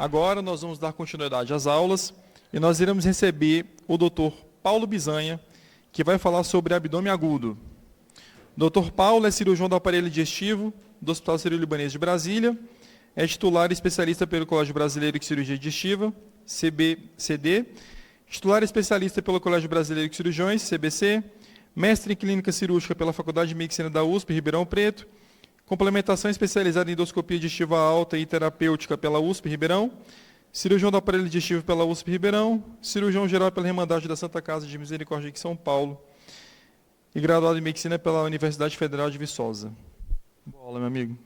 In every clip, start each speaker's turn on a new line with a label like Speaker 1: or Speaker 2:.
Speaker 1: Agora nós vamos dar continuidade às aulas e nós iremos receber o Dr. Paulo Bizanha, que vai falar sobre abdômen agudo. Dr. Paulo é cirurgião do aparelho digestivo do Hospital Sírio-Libanês de Brasília, é titular e especialista pelo Colégio Brasileiro de Cirurgia Digestiva, CBCD, titular e especialista pelo Colégio Brasileiro de Cirurgiões, CBC, mestre em clínica cirúrgica pela Faculdade de Medicina da USP, Ribeirão Preto, complementação especializada em endoscopia digestiva alta e terapêutica pela USP, Ribeirão, cirurgião do aparelho digestivo pela USP, Ribeirão, cirurgião geral pela Irmandade da Santa Casa de Misericórdia de São Paulo e graduado em medicina pela Universidade Federal de Viçosa. Bola, meu amigo.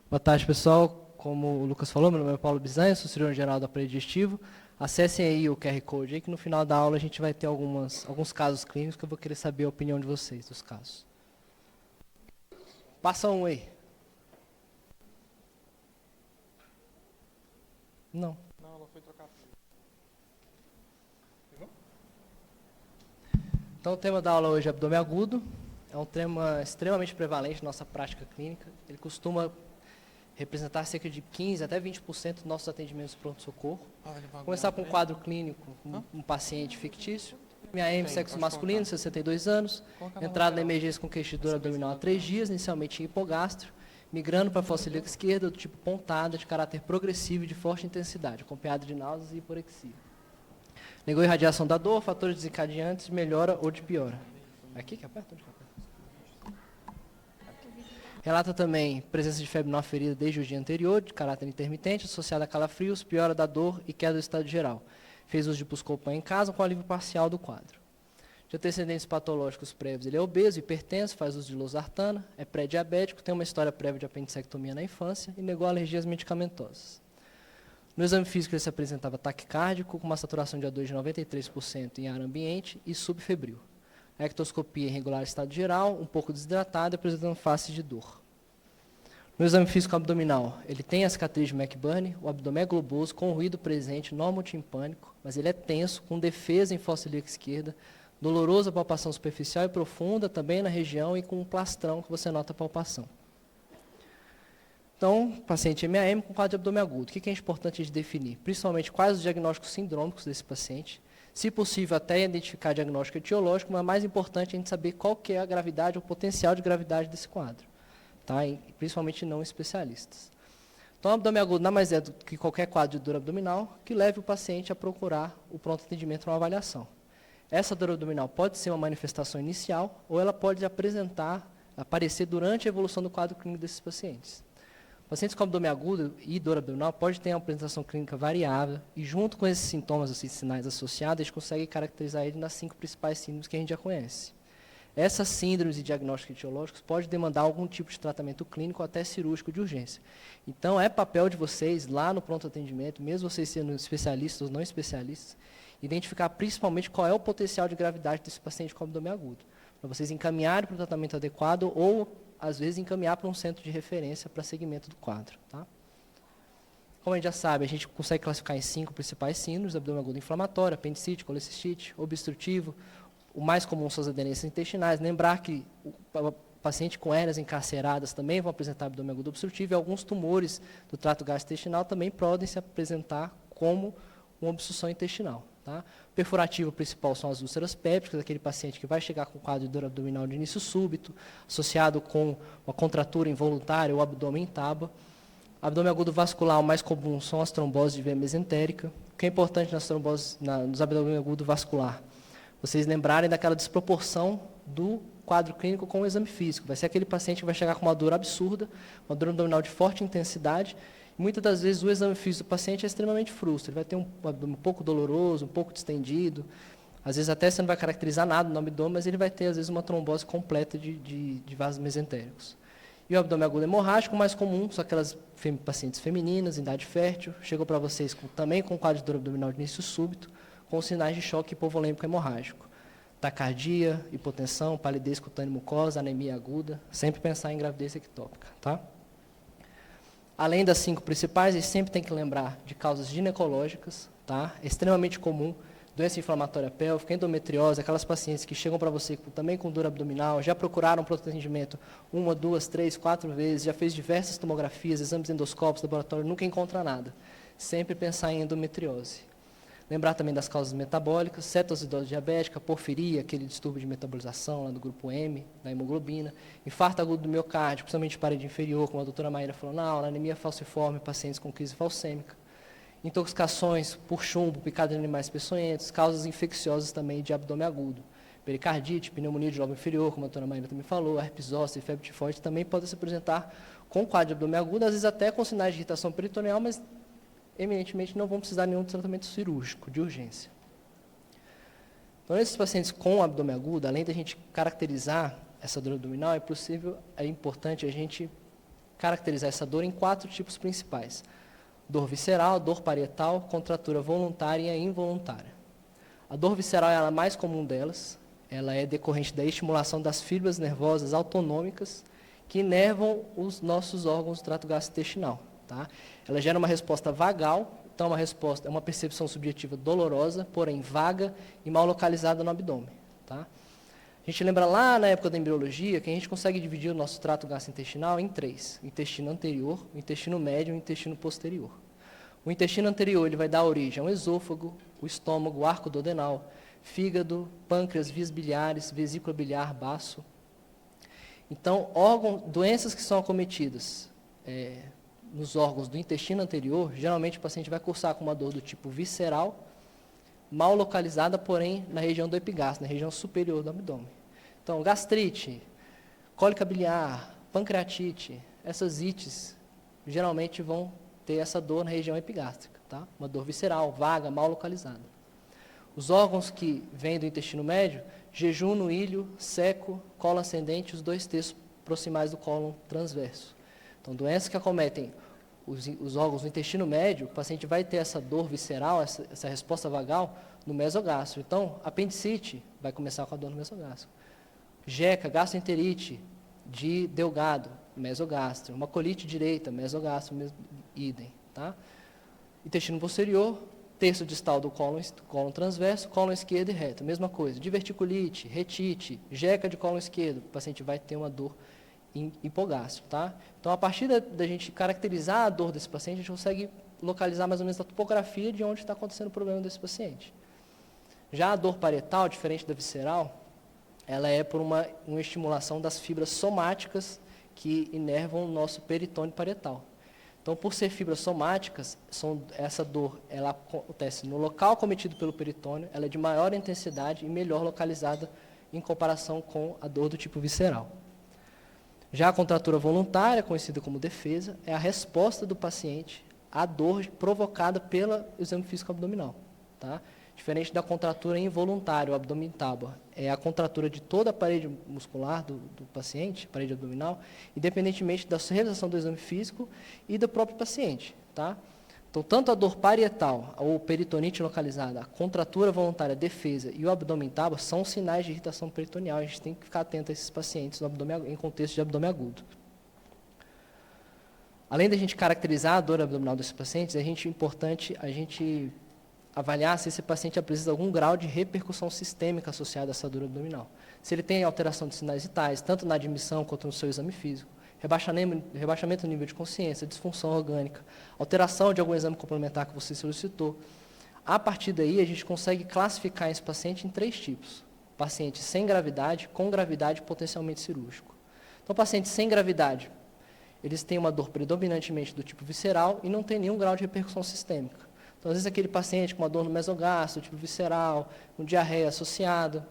Speaker 2: Boa tarde, pessoal. Como o Lucas falou, meu nome é Paulo Bizanha, sou cirurgião geral do aparelho digestivo. Acessem aí o QR Code aí, que no final da aula a gente vai ter alguns casos clínicos que eu vou querer saber a opinião de vocês dos casos. Passa um aí. Não.
Speaker 1: Não, ela foi trocar.
Speaker 2: Então o tema da aula hoje é abdômen agudo. É um tema extremamente prevalente na nossa prática clínica. Ele costuma representar cerca de 15% até 20% dos nossos atendimentos de pronto-socorro. Começar com um quadro clínico, um paciente fictício, MAM, sexo masculino, 62 anos, entrada na emergência com queixa de dor abdominal há 3 dias, inicialmente em hipogastro, migrando para a fossa ilíaca esquerda, do tipo pontada, de caráter progressivo e de forte intensidade, acompanhado de náuseas e hiporexia. Negou irradiação da dor, fatores desencadeantes, melhora ou de piora. Aqui que aperta? Onde que aperta? Relata também presença de febre não aferida desde o dia anterior, de caráter intermitente, associada a calafrios, piora da dor e queda do estado geral. Fez uso de Buscopan em casa com alívio parcial do quadro. De antecedentes patológicos prévios, ele é obeso, hipertenso, faz uso de losartana, é pré-diabético, tem uma história prévia de apendicectomia na infância e negou alergias medicamentosas. No exame físico, ele se apresentava taquicárdico, com uma saturação de O2 de 93% em ar ambiente e subfebril. A ectoscopia irregular estado geral, um pouco desidratado, apresentando face de dor. No exame físico abdominal, ele tem a cicatriz de McBurney, o abdômen é globoso, com ruído presente, normotimpânico, mas ele é tenso, com defesa em fossa ilíaca esquerda, dolorosa palpação superficial e profunda, também na região, e com um plastrão que você nota a palpação. Então, paciente MAM com quadro de abdômen agudo. O que é importante de definir? Principalmente quais os diagnósticos sindrômicos desse paciente, se possível até identificar diagnóstico etiológico, mas mais importante é a gente saber qual que é a gravidade ou potencial de gravidade desse quadro, tá? E principalmente não especialistas. Então, o abdômen agudo nada mais é do que qualquer quadro de dor abdominal que leve o paciente a procurar o pronto atendimento para uma avaliação. Essa dor abdominal pode ser uma manifestação inicial ou ela pode aparecer durante a evolução do quadro clínico desses pacientes. Pacientes com abdômen agudo e dor abdominal pode ter uma apresentação clínica variável e junto com esses sintomas, esses sinais associados, a gente consegue caracterizar ele nas 5 principais síndromes que a gente já conhece. Essas síndromes e diagnósticos etiológicos podem demandar algum tipo de tratamento clínico ou até cirúrgico de urgência. Então, é papel de vocês, lá no pronto atendimento, mesmo vocês sendo especialistas ou não especialistas, identificar principalmente qual é o potencial de gravidade desse paciente com abdômen agudo, para vocês encaminharem para o tratamento adequado ou às vezes, encaminhar para um centro de referência para segmento do quadro. Tá? Como a gente já sabe, a gente consegue classificar em 5 principais síndromes: abdômen agudo inflamatório, apendicite, colecistite, obstrutivo. O mais comum são as aderências intestinais. Lembrar que o paciente com hérnias encarceradas também vão apresentar abdômen agudo obstrutivo e alguns tumores do trato gastrointestinal também podem se apresentar como uma obstrução intestinal. Tá? O perfurativo principal são as úlceras pépticas, aquele paciente que vai chegar com quadro de dor abdominal de início súbito, associado com uma contratura involuntária ou abdômen em tábua. Abdômen agudo vascular, o mais comum são as tromboses de veia mesentérica. O que é importante nas tromboses, nos abdômen agudo vascular? Vocês lembrarem daquela desproporção do quadro clínico com o exame físico. Vai ser aquele paciente que vai chegar com uma dor absurda, uma dor abdominal de forte intensidade. Muitas das vezes o exame físico do paciente é extremamente frustro. Ele vai ter um abdômen um pouco doloroso, um pouco distendido. Às vezes até você não vai caracterizar nada no abdômen, mas ele vai ter às vezes uma trombose completa de vasos mesentéricos. E o abdômen agudo hemorrágico, o mais comum, são aquelas pacientes femininas, em idade fértil, chegou para vocês também com quadro de dor abdominal de início súbito, com sinais de choque hipovolêmico hemorrágico. Taquicardia, hipotensão, palidez cutânea e mucosa, anemia aguda, sempre pensar em gravidez ectópica, tá? Além das 5 principais, a gente sempre tem que lembrar de causas ginecológicas, tá? É extremamente comum doença inflamatória pélvica, endometriose, aquelas pacientes que chegam para você também com dor abdominal, já procuraram pronto atendimento 1, 2, 3, 4 vezes, já fez diversas tomografias, exames endoscópicos, laboratório, nunca encontra nada. Sempre pensar em endometriose. Lembrar também das causas metabólicas, cetoacidose diabética, porfiria, aquele distúrbio de metabolização lá do grupo M, da hemoglobina, infarto agudo do miocárdio, principalmente de parede inferior, como a doutora Maíra falou na aula, anemia falciforme, pacientes com crise falcêmica, intoxicações por chumbo, picada de animais peçonhentos, causas infecciosas também de abdômen agudo, pericardite, pneumonia de lobo inferior, como a doutora Maíra também falou, herpes zoster e febre tifoide também podem se apresentar com quadro de abdômen agudo, às vezes até com sinais de irritação peritoneal, mas eminentemente não vão precisar de nenhum tratamento cirúrgico, de urgência. Então, esses pacientes com abdômen agudo, além de a gente caracterizar essa dor abdominal, é importante a gente caracterizar essa dor em 4 tipos principais. Dor visceral, dor parietal, contratura voluntária e involuntária. A dor visceral é a mais comum delas, ela é decorrente da estimulação das fibras nervosas autonômicas que inervam os nossos órgãos do trato gastrointestinal. Tá? Ela gera uma resposta vagal, então é uma percepção subjetiva dolorosa, porém vaga e mal localizada no abdômen. Tá? A gente lembra lá na época da embriologia que a gente consegue dividir o nosso trato gastrointestinal em 3, o intestino anterior, o intestino médio e o intestino posterior. O intestino anterior ele vai dar origem ao esôfago, o estômago, o arco duodenal, fígado, pâncreas, vias biliares, vesícula biliar, baço. Então, doenças que são acometidas nos órgãos do intestino anterior, geralmente o paciente vai cursar com uma dor do tipo visceral, mal localizada, porém, na região do epigastro, na região superior do abdômen. Então, gastrite, cólica biliar, pancreatite, essas ites, geralmente vão ter essa dor na região epigástrica, tá? Uma dor visceral, vaga, mal localizada. Os órgãos que vêm do intestino médio, jejum, ilho, seco, colo ascendente, os 2 terços proximais do cólon transverso. Então, doenças que acometem os órgãos do intestino médio, o paciente vai ter essa dor visceral, essa resposta vagal, no mesogástrio. Então, apendicite vai começar com a dor no mesogástrio. Jeca, gastroenterite de Delgado, mesogástrio. Uma colite direita, mesogástrio, idem. Tá? Intestino posterior, terço distal do cólon transverso, cólon esquerdo e reto. Mesma coisa. Diverticulite, retite, jeca de cólon esquerdo, o paciente vai ter uma dor hipogástrico, tá? Então, a partir da gente caracterizar a dor desse paciente, a gente consegue localizar mais ou menos a topografia de onde está acontecendo o problema desse paciente. Já a dor parietal, diferente da visceral, ela é por uma estimulação das fibras somáticas que inervam o nosso peritônio parietal. Então, por ser fibras somáticas, essa dor ela acontece no local cometido pelo peritônio, ela é de maior intensidade e melhor localizada em comparação com a dor do tipo visceral. Já a contratura voluntária, conhecida como defesa, é a resposta do paciente à dor provocada pelo exame físico abdominal. Tá? Diferente da contratura involuntária, o abdômen tábua, é a contratura de toda a parede muscular do paciente, parede abdominal, independentemente da realização do exame físico e do próprio paciente. Tá? Então, tanto a dor parietal, ou peritonite localizada, a contratura voluntária, defesa e o abdômen tábua são sinais de irritação peritoneal. A gente tem que ficar atento a esses pacientes em contexto de abdômen agudo. Além da gente caracterizar a dor abdominal desses pacientes, é importante a gente avaliar se esse paciente apresenta algum grau de repercussão sistêmica associada a essa dor abdominal. Se ele tem alteração de sinais vitais, tanto na admissão quanto no seu exame físico, rebaixamento do nível de consciência, disfunção orgânica, alteração de algum exame complementar que você solicitou. A partir daí, a gente consegue classificar esse paciente em 3 tipos. Paciente sem gravidade, com gravidade e potencialmente cirúrgico. Então, pacientes sem gravidade, eles têm uma dor predominantemente do tipo visceral e não tem nenhum grau de repercussão sistêmica. Então, às vezes, aquele paciente com uma dor no mesogástrio, tipo visceral, com diarreia associada,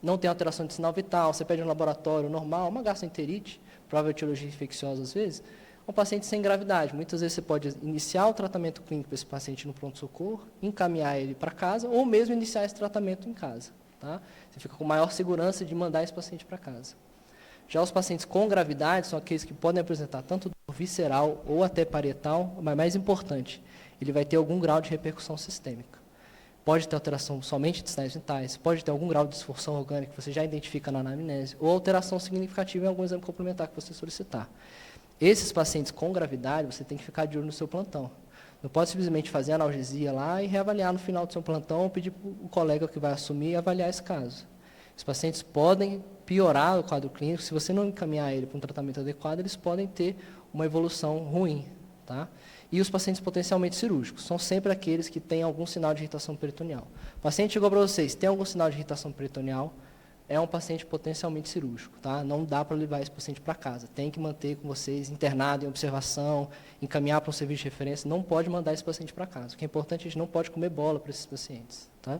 Speaker 2: não tem alteração de sinal vital, você pede um laboratório normal, uma gastroenterite, provável etiologia infecciosa às vezes, um paciente sem gravidade. Muitas vezes você pode iniciar o tratamento clínico para esse paciente no pronto-socorro, encaminhar ele para casa, ou mesmo iniciar esse tratamento em casa. Tá? Você fica com maior segurança de mandar esse paciente para casa. Já os pacientes com gravidade são aqueles que podem apresentar tanto dor visceral ou até parietal, mas mais importante, ele vai ter algum grau de repercussão sistêmica. Pode ter alteração somente de sinais vitais, pode ter algum grau de disfunção orgânica que você já identifica na anamnese, ou alteração significativa em algum exame complementar que você solicitar. Esses pacientes com gravidade, você tem que ficar de olho no seu plantão. Não pode simplesmente fazer analgesia lá e reavaliar no final do seu plantão ou pedir para o colega que vai assumir avaliar esse caso. Os pacientes podem piorar o quadro clínico, se você não encaminhar ele para um tratamento adequado, eles podem ter uma evolução ruim. Tá? E os pacientes potencialmente cirúrgicos, são sempre aqueles que têm algum sinal de irritação peritoneal. O paciente chegou para vocês, tem algum sinal de irritação peritoneal, é um paciente potencialmente cirúrgico, tá? Não dá para levar esse paciente para casa, tem que manter com vocês internado em observação, encaminhar para um serviço de referência, não pode mandar esse paciente para casa. O que é importante, a gente não pode comer bola para esses pacientes, tá?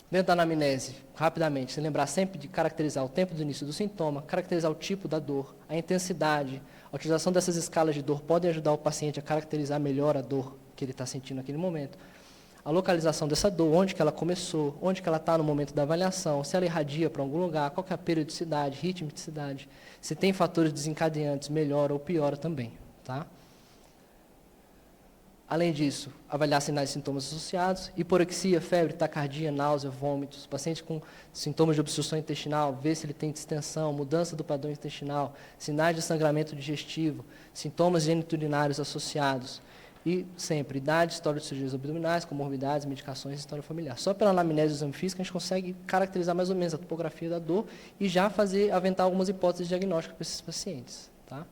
Speaker 2: Dentro da anamnese, rapidamente, se lembrar sempre de caracterizar o tempo do início do sintoma, caracterizar o tipo da dor, a intensidade, a utilização dessas escalas de dor podem ajudar o paciente a caracterizar melhor a dor que ele está sentindo naquele momento. A localização dessa dor, onde que ela começou, onde que ela está no momento da avaliação, se ela irradia para algum lugar, qual que é a periodicidade, ritmicidade, se tem fatores desencadeantes, melhora ou piora também. Tá? Além disso, avaliar sinais e sintomas associados, hiporexia, febre, taquicardia, náusea, vômitos, paciente com sintomas de obstrução intestinal, ver se ele tem distensão, mudança do padrão intestinal, sinais de sangramento digestivo, sintomas geniturinários associados, e sempre idade, história de cirurgias abdominais, comorbidades, medicações e história familiar. Só pela anamnese e exame físico a gente consegue caracterizar mais ou menos a topografia da dor e já aventar algumas hipóteses diagnósticas para esses pacientes. Tá?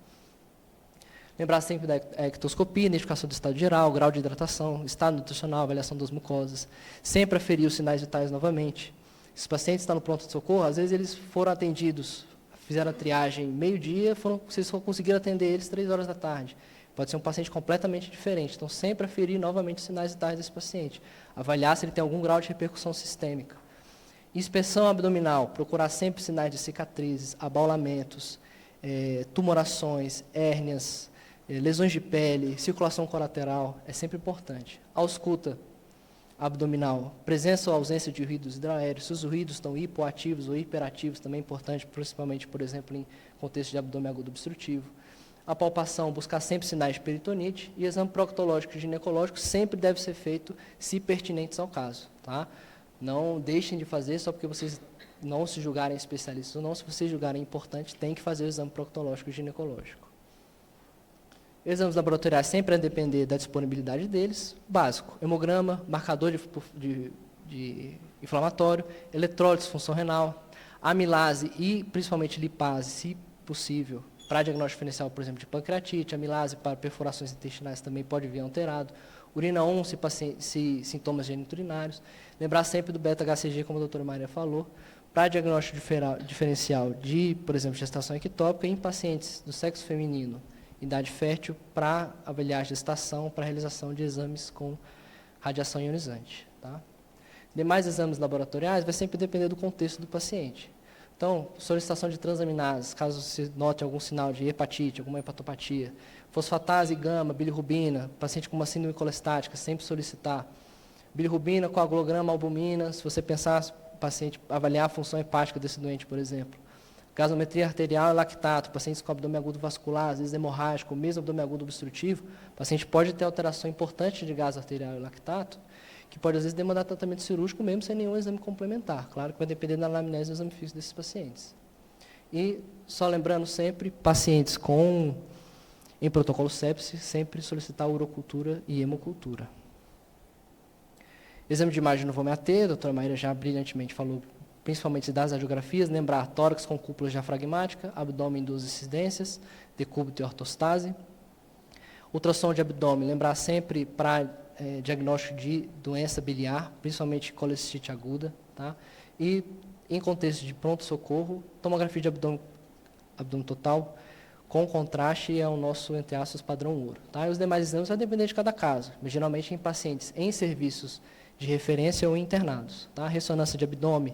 Speaker 2: Lembrar sempre da ectoscopia, identificação do estado geral, grau de hidratação, estado nutricional, avaliação das mucosas. Sempre aferir os sinais vitais novamente. Esses pacientes estão no pronto-socorro, às vezes eles foram atendidos, fizeram a triagem meio-dia, vocês só conseguiram atender eles 3 horas da tarde. Pode ser um paciente completamente diferente. Então, sempre aferir novamente os sinais vitais desse paciente. Avaliar se ele tem algum grau de repercussão sistêmica. Inspeção abdominal, procurar sempre sinais de cicatrizes, abaulamentos, tumorações, hérnias, lesões de pele, circulação colateral, é sempre importante. Ausculta abdominal, presença ou ausência de ruídos hidroaéreos, se os ruídos estão hipoativos ou hiperativos, também é importante, principalmente, por exemplo, em contexto de abdômen agudo obstrutivo. A palpação, buscar sempre sinais de peritonite, e exame proctológico e ginecológico sempre deve ser feito, se pertinentes ao caso. Tá? Não deixem de fazer só porque vocês não se julgarem especialistas ou não, se vocês julgarem importante, tem que fazer o exame proctológico e ginecológico. Exames laboratoriais sempre a depender da disponibilidade deles. Básico, hemograma, marcador de inflamatório, eletrólise, função renal, amilase e principalmente lipase, se possível, para diagnóstico diferencial, por exemplo, de pancreatite, amilase para perfurações intestinais também pode vir alterado, urina 1, se sintomas geniturinários. Lembrar sempre do beta-HCG, como a doutora Maria falou, para diagnóstico diferencial de, por exemplo, gestação ectópica em pacientes do sexo feminino, idade fértil, para avaliar a gestação, para realização de exames com radiação ionizante. Tá? Demais exames laboratoriais vai sempre depender do contexto do paciente. Então, solicitação de transaminases, caso se note algum sinal de hepatite, alguma hepatopatia. Fosfatase, gama, bilirrubina, paciente com uma síndrome colestática, sempre solicitar. Bilirrubina, coagulograma, albumina, se você pensar, paciente, avaliar a função hepática desse doente, por exemplo. Gasometria arterial e lactato, pacientes com abdômen agudo vascular, às vezes hemorrágico, mesmo abdômen agudo obstrutivo, o paciente pode ter alteração importante de gaso arterial e lactato, que pode, às vezes, demandar tratamento cirúrgico mesmo sem nenhum exame complementar. Claro que vai depender da anamnese e do exame físico desses pacientes. E, só lembrando sempre, pacientes em protocolo sepse, sempre solicitar urocultura e hemocultura. Exame de imagem no VOMEAT, a doutora Maíra já brilhantemente falou, principalmente das radiografias, lembrar tórax com cúpula diafragmática, abdômen em 2 incidências, decúbito e ortostase. Ultrassom de abdômen, lembrar sempre para diagnóstico de doença biliar, principalmente colecistite aguda, tá? E em contexto de pronto-socorro, tomografia de abdômen total com contraste é o nosso, entre aspas, padrão ouro. Tá? E os demais exames vai depender de cada caso, mas geralmente em pacientes em serviços de referência ou internados. Tá? Ressonância de abdômen,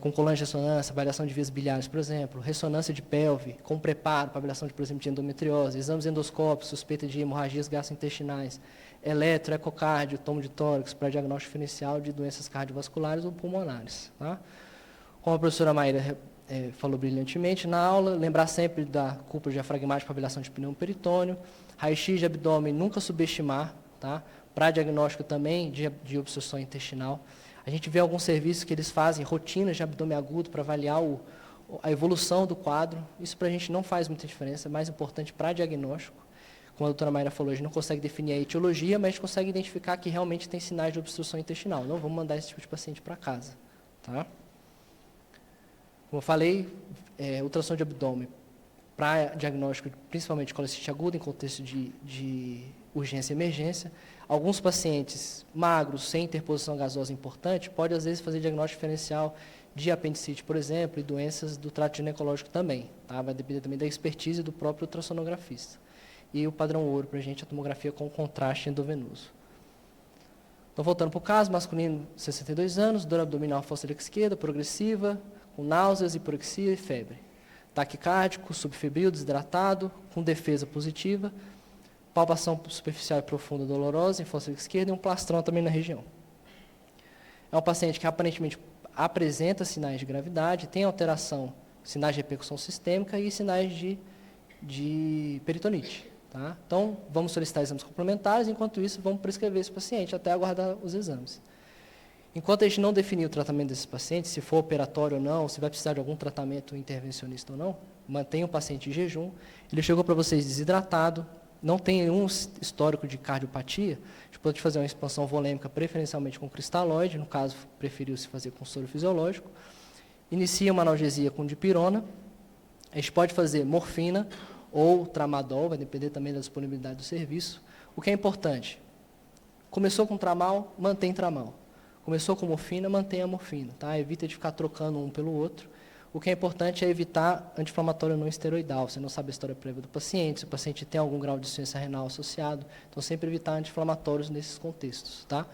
Speaker 2: com colã de ressonância, avaliação de vias biliares, por exemplo, ressonância de pelve, com preparo para avaliação, por exemplo, de endometriose, exames endoscópicos, suspeita de hemorragias gastrointestinais, eletro, ecocardio, tomo de tórax para diagnóstico diferencial de doenças cardiovasculares ou pulmonares. Tá? Como a professora Maíra falou brilhantemente na aula, lembrar sempre da cúpula diafragmática para avaliação de pneumo peritônio, raio-x de abdômen, nunca subestimar, tá? Para diagnóstico também de obstrução intestinal. A gente vê alguns serviços que eles fazem rotinas de abdômen agudo para avaliar a evolução do quadro. Isso para a gente não faz muita diferença, é mais importante para diagnóstico. Como a doutora Mayra falou, a gente não consegue definir a etiologia, mas a gente consegue identificar que realmente tem sinais de obstrução intestinal. Não vamos mandar esse tipo de paciente para casa. Tá? Como eu falei, ultrassom de abdômen para diagnóstico, principalmente de colecistite aguda, em contexto de urgência e emergência. Alguns pacientes magros, sem interposição gasosa importante, pode às vezes fazer diagnóstico diferencial de apendicite, por exemplo, e doenças do trato ginecológico também. Tá? Vai depender também da expertise do próprio ultrassonografista. E o padrão ouro para a gente é a tomografia com contraste endovenoso. Então, voltando para o caso, masculino, 62 anos, dor abdominal fossa esquerda, progressiva, com náuseas, hiporexia e febre. Taquicárdico, subfebril, desidratado, com defesa positiva, palpação superficial e profunda dolorosa em fossa esquerda e um plastrão também na região. É um paciente que aparentemente apresenta sinais de gravidade, tem alteração, sinais de repercussão sistêmica e sinais de peritonite. Tá? Então, vamos solicitar exames complementares, enquanto isso, vamos prescrever esse paciente até aguardar os exames. Enquanto a gente não definir o tratamento desses pacientes, se for operatório ou não, se vai precisar de algum tratamento intervencionista ou não, mantenha o paciente em jejum. Ele chegou para vocês desidratado, não tem nenhum histórico de cardiopatia, a gente pode fazer uma expansão volêmica preferencialmente com cristalóide, no caso, preferiu-se fazer com soro fisiológico. Inicia uma analgesia com dipirona, a gente pode fazer morfina ou tramadol, vai depender também da disponibilidade do serviço. O que é importante? Começou com tramal, mantém tramal. Começou com morfina, mantenha a morfina. Tá? Evita de ficar trocando um pelo outro. O que é importante é evitar anti-inflamatório não esteroidal. Você não sabe a história prévia do paciente, se o paciente tem algum grau de insuficiência renal associado. Então, sempre evitar anti-inflamatórios nesses contextos. Tá?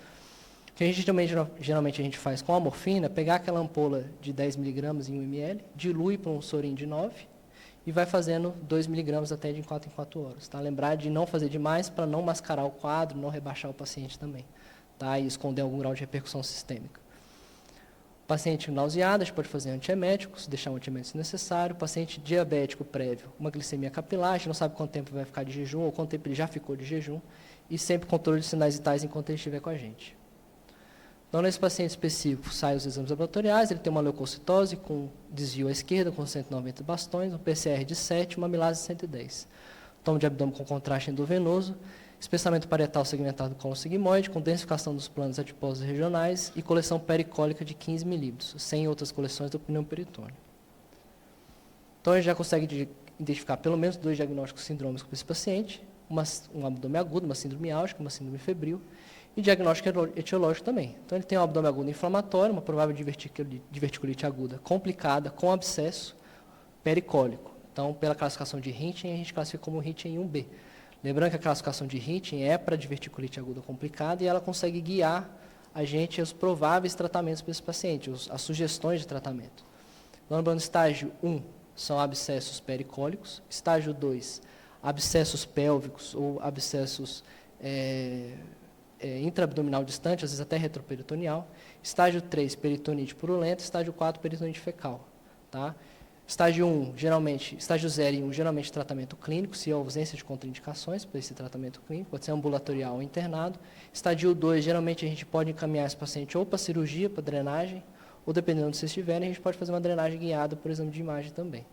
Speaker 2: O que a gente também, geralmente a gente faz com a morfina é pegar aquela ampola de 10 mg em 1 ml, dilui para um sorinho de 9 e vai fazendo 2 mg até de 4 em 4 horas. Tá? Lembrar de não fazer demais para não mascarar o quadro, não rebaixar o paciente também. Tá? E esconder algum grau de repercussão sistêmica. Paciente nauseado, a gente pode fazer antieméticos, deixar um antiemético se necessário. Paciente diabético prévio, uma glicemia capilar, a gente não sabe quanto tempo vai ficar de jejum ou quanto tempo ele já ficou de jejum. E sempre controle de sinais vitais enquanto ele estiver com a gente. Então, nesse paciente específico, saem os exames laboratoriais, ele tem uma leucocitose com desvio à esquerda, com 190 bastões, um PCR de 7, uma amilase de 110. Tomo de abdômen com contraste endovenoso, espessamento parietal segmentado com o sigmoide, com densificação dos planos adiposos regionais e coleção pericólica de 15 milímetros, sem outras coleções do pneu peritônio. Então, a gente já consegue identificar pelo menos 2 diagnósticos sindrômicos para esse paciente, um abdômen agudo, uma síndrome álgica, uma síndrome febril, e diagnóstico etiológico também. Então, ele tem um abdômen agudo inflamatório, uma provável diverticulite aguda complicada, com abscesso pericólico. Então, pela classificação de Hinton, a gente classifica como Hinton 1B. Lembrando que a classificação de Hinton é para diverticulite aguda complicada e ela consegue guiar a gente aos prováveis tratamentos para esse paciente, as sugestões de tratamento. Lembrando, estágio 1 são abscessos pericólicos, estágio 2, abscessos pélvicos ou abscessos intraabdominal distante, às vezes até retroperitoneal. Estágio 3, peritonite purulenta. Estágio 4, peritonite fecal. Tá? Estágio 1, estágio 0 e 1, geralmente tratamento clínico, se há ausência de contraindicações para esse tratamento clínico, pode ser ambulatorial ou internado. Estágio 2, geralmente a gente pode encaminhar esse paciente ou para cirurgia, para drenagem, ou dependendo de onde vocês estiverem, a gente pode fazer uma drenagem guiada por exame de imagem também.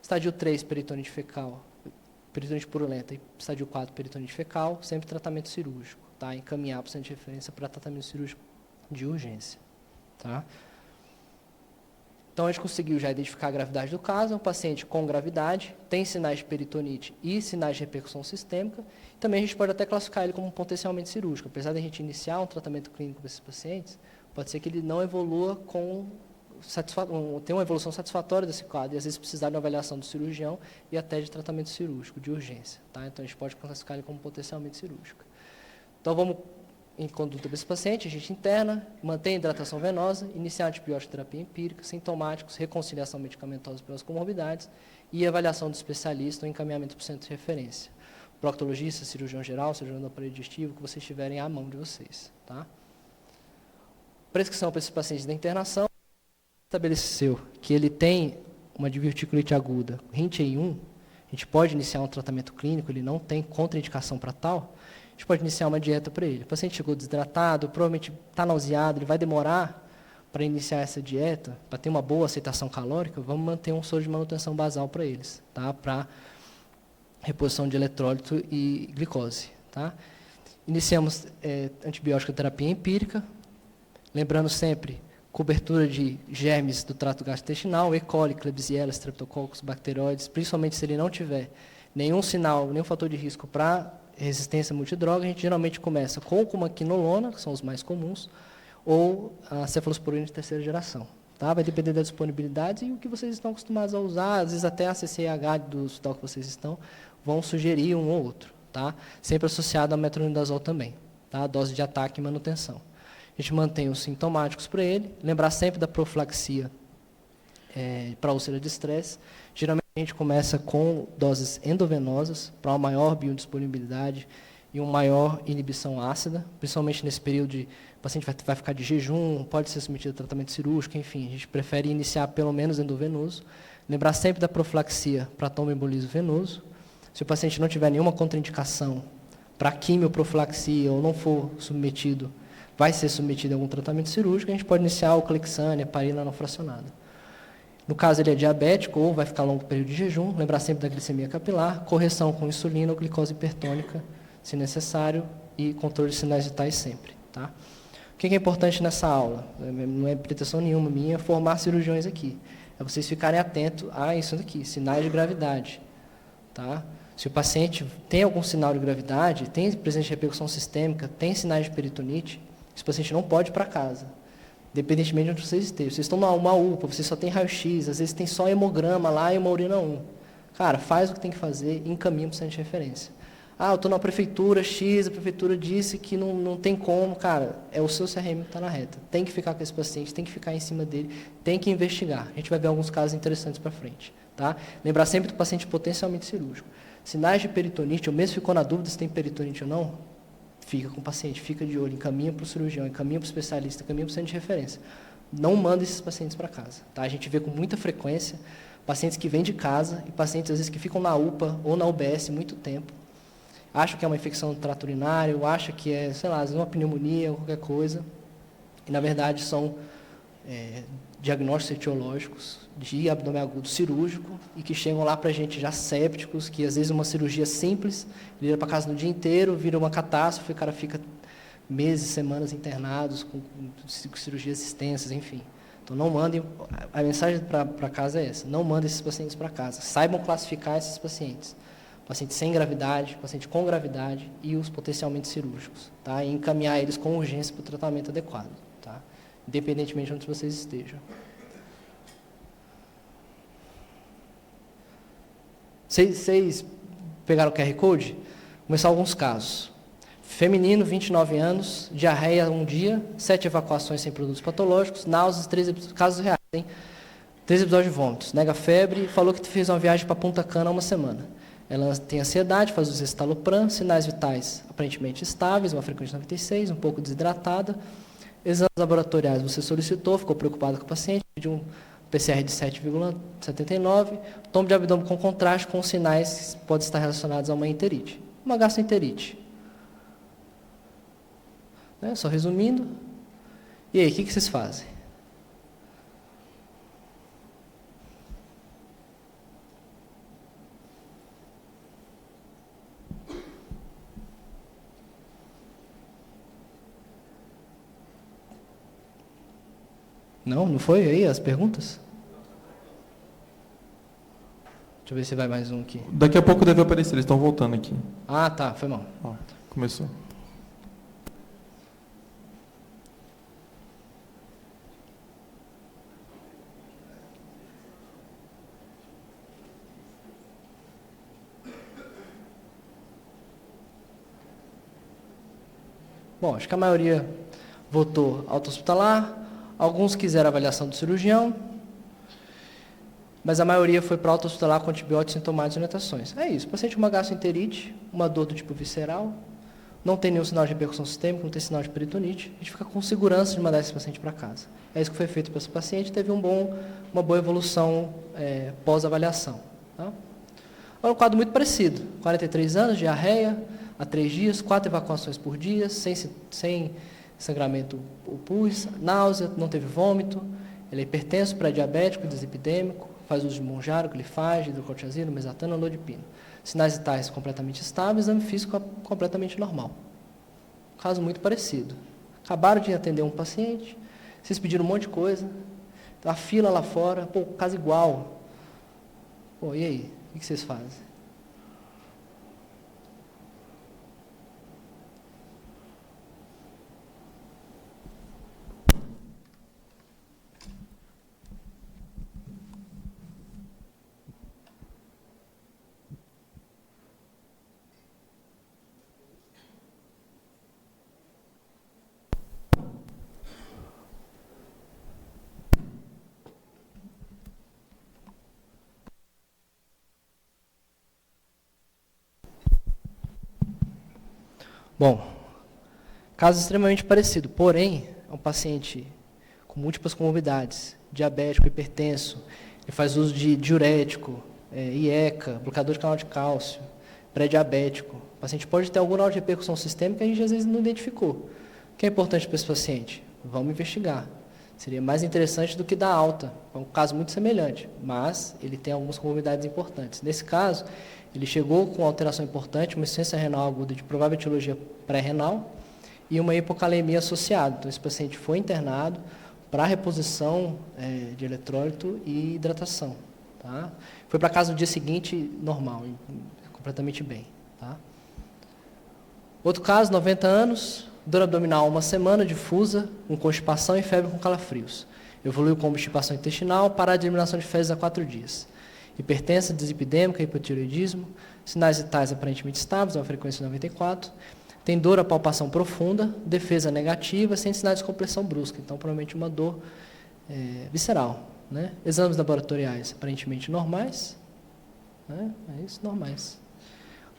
Speaker 2: Estágio 3, peritonite fecal, peritonite purulenta, e estágio 4, peritonite fecal, sempre tratamento cirúrgico. Tá? Encaminhar para o centro de referência para tratamento cirúrgico de urgência. Tá? Então, a gente conseguiu já identificar a gravidade do caso, um paciente com gravidade, tem sinais de peritonite e sinais de repercussão sistêmica. Também a gente pode até classificar ele como potencialmente cirúrgico. Apesar de a gente iniciar um tratamento clínico para esses pacientes, pode ser que ele não evolua tenha uma evolução satisfatória desse quadro, e às vezes precisar de uma avaliação do cirurgião e até de tratamento cirúrgico, de urgência. Tá? Então, a gente pode classificar ele como potencialmente cirúrgico. Então, vamos em conduta desse paciente, a gente interna, mantém a hidratação venosa, iniciar a antibiótico terapia empírica, sintomáticos, reconciliação medicamentosa pelas comorbidades e avaliação do especialista ou encaminhamento para o centro de referência. Proctologista, cirurgião geral, cirurgião do aparelho digestivo, que vocês tiverem à mão de vocês. Tá? Prescrição para esses pacientes da internação, estabeleceu que ele tem uma diverticulite aguda, RINT-1, a gente pode iniciar um tratamento clínico, ele não tem contraindicação para tal, a gente pode iniciar uma dieta para ele. O paciente chegou desidratado, provavelmente está nauseado, ele vai demorar para iniciar essa dieta, para ter uma boa aceitação calórica, vamos manter um soro de manutenção basal para eles, tá? Para reposição de eletrólito e glicose, tá? Iniciamos antibiótico terapia empírica, lembrando sempre cobertura de germes do trato gastrointestinal, E. coli, Klebsiella, Streptococcus, bacteroides, principalmente se ele não tiver nenhum sinal, nenhum fator de risco para resistência multidroga, a gente geralmente começa com a quinolona, que são os mais comuns, ou a cefalosporina de terceira geração. Tá? Vai depender da disponibilidade e o que vocês estão acostumados a usar, às vezes até a CCH do hospital que vocês estão, vão sugerir um ou outro. Tá? Sempre associado a metronidazol também, tá? Dose de ataque e manutenção. A gente mantém os sintomáticos para ele, lembrar sempre da profilaxia para úlcera de estresse. Geralmente a gente começa com doses endovenosas para uma maior biodisponibilidade e uma maior inibição ácida, principalmente nesse período de o paciente vai ficar de jejum, pode ser submetido a tratamento cirúrgico, enfim, a gente prefere iniciar pelo menos endovenoso. Lembrar sempre da profilaxia para tromboembolismo venoso. Se o paciente não tiver nenhuma contraindicação para quimioprofilaxia ou não for submetido, vai ser submetido a algum tratamento cirúrgico, a gente pode iniciar o Clexane, heparina não fracionada. No caso ele é diabético ou vai ficar longo período de jejum, lembrar sempre da glicemia capilar, correção com insulina ou glicose hipertônica, se necessário, e controle de sinais vitais sempre. Tá? O que é importante nessa aula? Não é pretensão nenhuma minha formar cirurgiões aqui. É vocês ficarem atentos a isso aqui, sinais de gravidade. Tá? Se o paciente tem algum sinal de gravidade, tem presença de repercussão sistêmica, tem sinais de peritonite, esse paciente não pode ir para casa, independentemente de onde vocês estejam. Vocês estão numa UPA, vocês só tem raio-x, às vezes tem só hemograma lá e uma urina 1. Cara, faz o que tem que fazer e encaminha para o centro de referência. Ah, eu estou na prefeitura X, a prefeitura disse que não tem como. Cara, é o seu CRM que está na reta. Tem que ficar com esse paciente, tem que ficar em cima dele, tem que investigar. A gente vai ver alguns casos interessantes para frente. Tá? Lembrar sempre do paciente potencialmente cirúrgico. Sinais de peritonite, ou mesmo ficou na dúvida se tem peritonite ou não, fica com o paciente, fica de olho, encaminha para o cirurgião, encaminha para o especialista, encaminha para o centro de referência. Não manda esses pacientes para casa. Tá? A gente vê com muita frequência pacientes que vêm de casa e pacientes, às vezes, que ficam na UPA ou na UBS muito tempo, acham que é uma infecção do trato urinário, acham que é, sei lá, às vezes uma pneumonia ou qualquer coisa, e, na verdade, são diagnósticos etiológicos de abdômen agudo cirúrgico e que chegam lá para a gente já sépticos, que às vezes uma cirurgia simples, ele ia para casa no dia inteiro, vira uma catástrofe, o cara fica meses, semanas internados, com cirurgias extensas, enfim. Então, não mandem, a mensagem para casa é essa, não mandem esses pacientes para casa, saibam classificar esses pacientes. Paciente sem gravidade, paciente com gravidade e os potencialmente cirúrgicos, tá? E encaminhar eles com urgência para o tratamento adequado, tá? Independentemente de onde vocês estejam. Vocês pegaram o QR Code? Vou começar alguns casos. Feminino, 29 anos, diarreia 1 dia, 7 evacuações sem produtos patológicos, náuseas, 3 casos reais, hein? 3 episódios de vômitos, nega febre, falou que fez uma viagem para Punta Cana há uma semana. Ela tem ansiedade, faz uso de estalopram, sinais vitais aparentemente estáveis, uma frequência de 96, um pouco desidratada. Exames laboratoriais você solicitou, ficou preocupado com o paciente, pediu um PCR de 7,79, tomo de abdômen com contraste, com sinais que podem estar relacionados a uma enterite. Uma gastroenterite. Né? Só resumindo. E aí, o que vocês fazem? Não foi aí as perguntas? Deixa eu ver se vai mais um aqui.
Speaker 1: Daqui a pouco deve aparecer, eles estão voltando aqui.
Speaker 2: Ah, tá, foi mal.
Speaker 1: Ó, começou.
Speaker 2: Bom, acho que a maioria votou auto-hospitalar, alguns quiseram avaliação do cirurgião, mas a maioria foi para auto-hospitalar com antibióticos sintomáticos e orientações. É isso, o paciente com uma gastroenterite, uma dor do tipo visceral, não tem nenhum sinal de repercussão sistêmica, não tem sinal de peritonite, a gente fica com segurança de mandar esse paciente para casa. É isso que foi feito para esse paciente, teve uma boa evolução pós-avaliação. Tá? Agora, um quadro muito parecido, 43 anos, diarreia, há 3 dias, 4 evacuações por dia, sem sangramento ou pus, náusea, não teve vômito, ele é hipertenso, pré-diabético, dislipidêmico, faz uso de Monjaro, glifage, hidrocortiazina, mesatana, nodipina. Sinais vitais completamente estáveis, exame físico completamente normal. Caso muito parecido. Acabaram de atender um paciente, vocês pediram um monte de coisa, a fila lá fora, pô, caso igual. Pô, e aí? O que vocês fazem? Bom, caso extremamente parecido, porém, é um paciente com múltiplas comorbidades, diabético, hipertenso, ele faz uso de diurético, IECA, bloqueador de canal de cálcio, pré-diabético. O paciente pode ter algum grau de repercussão sistêmica que a gente às vezes não identificou. O que é importante para esse paciente? Vamos investigar. Seria mais interessante do que dar alta. É um caso muito semelhante, mas ele tem algumas comorbidades importantes. Nesse caso, ele chegou com alteração importante, uma insuficiência renal aguda de provável etiologia pré-renal e uma hipocalemia associada. Então, esse paciente foi internado para reposição de eletrólito e hidratação. Tá? Foi para casa no dia seguinte, normal, completamente bem. Tá? Outro caso, 90 anos, dor abdominal 1 semana, difusa, com constipação e febre com calafrios. Evoluiu com obstipação intestinal, parada de eliminação de fezes há 4 dias. Hipertensa, dislipidêmica, hipotireoidismo, sinais vitais aparentemente estáveis, uma frequência de 94, tem dor à palpação profunda, defesa negativa, sem sinais de compressão brusca, então provavelmente uma dor visceral. Né? Exames laboratoriais aparentemente normais, né? É isso, normais.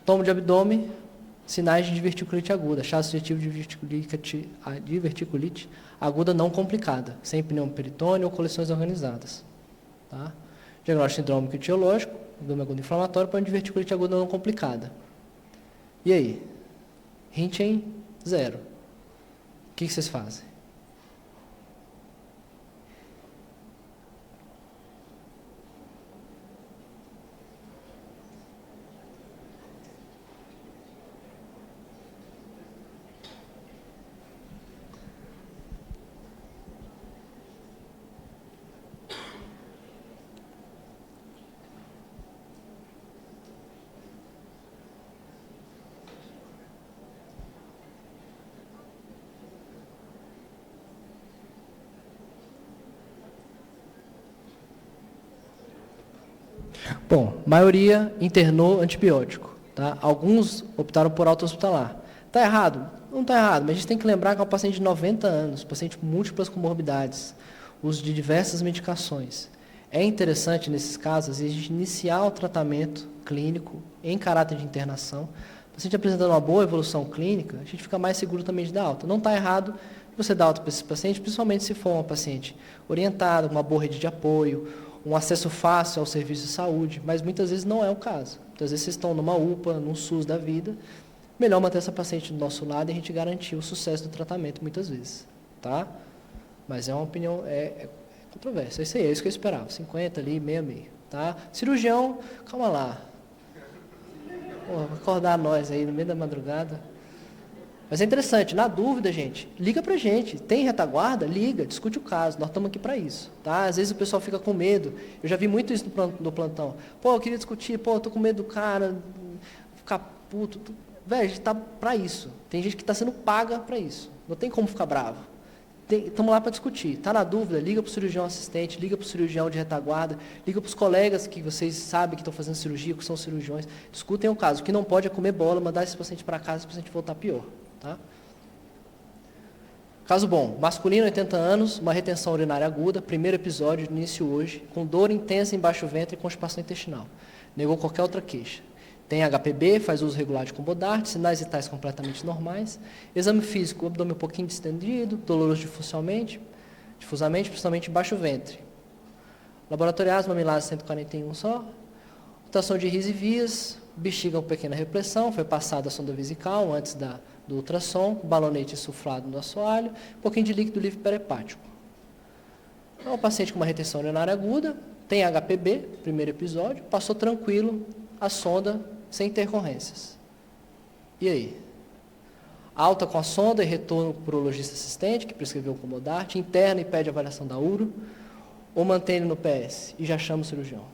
Speaker 2: Tomo de abdômen, sinais de diverticulite aguda, achado sugestivo de verticulite aguda não complicada, sem pneumo peritônio ou coleções organizadas. Tá? Diagnóstico sindrômico etiológico, abdômen agudo inflamatório, para diverticulite aguda não complicada. E aí? Hint em 0. O que vocês fazem? Bom, maioria internou antibiótico. Tá? Alguns optaram por alta hospitalar. Está errado? Não está errado, mas a gente tem que lembrar que é um paciente de 90 anos, paciente com múltiplas comorbidades, uso de diversas medicações. É interessante, nesses casos, a gente iniciar o tratamento clínico em caráter de internação. O paciente apresentando uma boa evolução clínica, a gente fica mais seguro também de dar alta. Não está errado você dar alta para esse paciente, principalmente se for uma paciente orientada, com uma boa rede de apoio, um acesso fácil ao serviço de saúde, mas muitas vezes não é o caso. Muitas vezes vocês estão numa UPA, num SUS da vida, melhor manter essa paciente do nosso lado e a gente garantir o sucesso do tratamento muitas vezes. Tá? Mas é uma opinião, é controversa. É isso que eu esperava, 50 ali, meio. Tá? Cirurgião, calma lá. Porra, vai acordar nós aí no meio da madrugada. Mas é interessante, na dúvida, gente, liga pra gente. Tem retaguarda? Liga, discute o caso. Nós estamos aqui para isso. Tá? Às vezes o pessoal fica com medo. Eu já vi muito isso no plantão. Pô, eu queria discutir, eu tô com medo do cara, ficar puto. Velho, a gente tá para isso. Tem gente que está sendo paga para isso. Não tem como ficar bravo. Estamos lá para discutir. Está na dúvida? Liga para o cirurgião assistente, liga para o cirurgião de retaguarda, liga para os colegas que vocês sabem que estão fazendo cirurgia, que são cirurgiões. Discutem o caso. O que não pode é comer bola, mandar esse paciente para casa, esse paciente voltar pior. Tá? Caso bom, masculino, 80 anos, uma retenção urinária aguda, primeiro episódio, início hoje, com dor intensa em baixo ventre e constipação intestinal. Negou qualquer outra queixa. Tem HPB, faz uso regular de Combodart, sinais vitais completamente normais. Exame físico, abdômen um pouquinho distendido, doloroso difusamente, principalmente em baixo ventre. Laboratoriais, mamilase 141 só. Mutação de RIS e vias, bexiga com pequena repressão, foi passada a sonda vesical antes do ultrassom, balonete insuflado no assoalho, um pouquinho de líquido livre perihepático. Então, o paciente com uma retenção urinária aguda, tem HPB, primeiro episódio, passou tranquilo a sonda sem intercorrências. E aí? Alta com a sonda e retorno para o urologista assistente, que prescreveu o Comodart, interna e pede avaliação da uro, ou mantém ele no PS e já chama o cirurgião.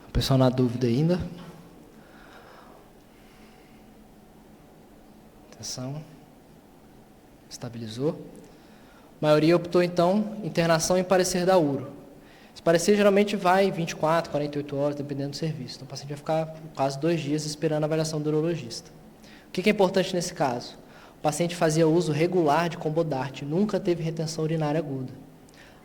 Speaker 2: O pessoal na dúvida ainda? Atenção. Estabilizou. A maioria optou, então, internação em parecer da uro. Esse parecer geralmente vai 24, 48 horas, dependendo do serviço. Então, o paciente vai ficar quase 2 dias esperando a avaliação do urologista. O que é importante nesse caso? O paciente fazia uso regular de Combodart, nunca teve retenção urinária aguda.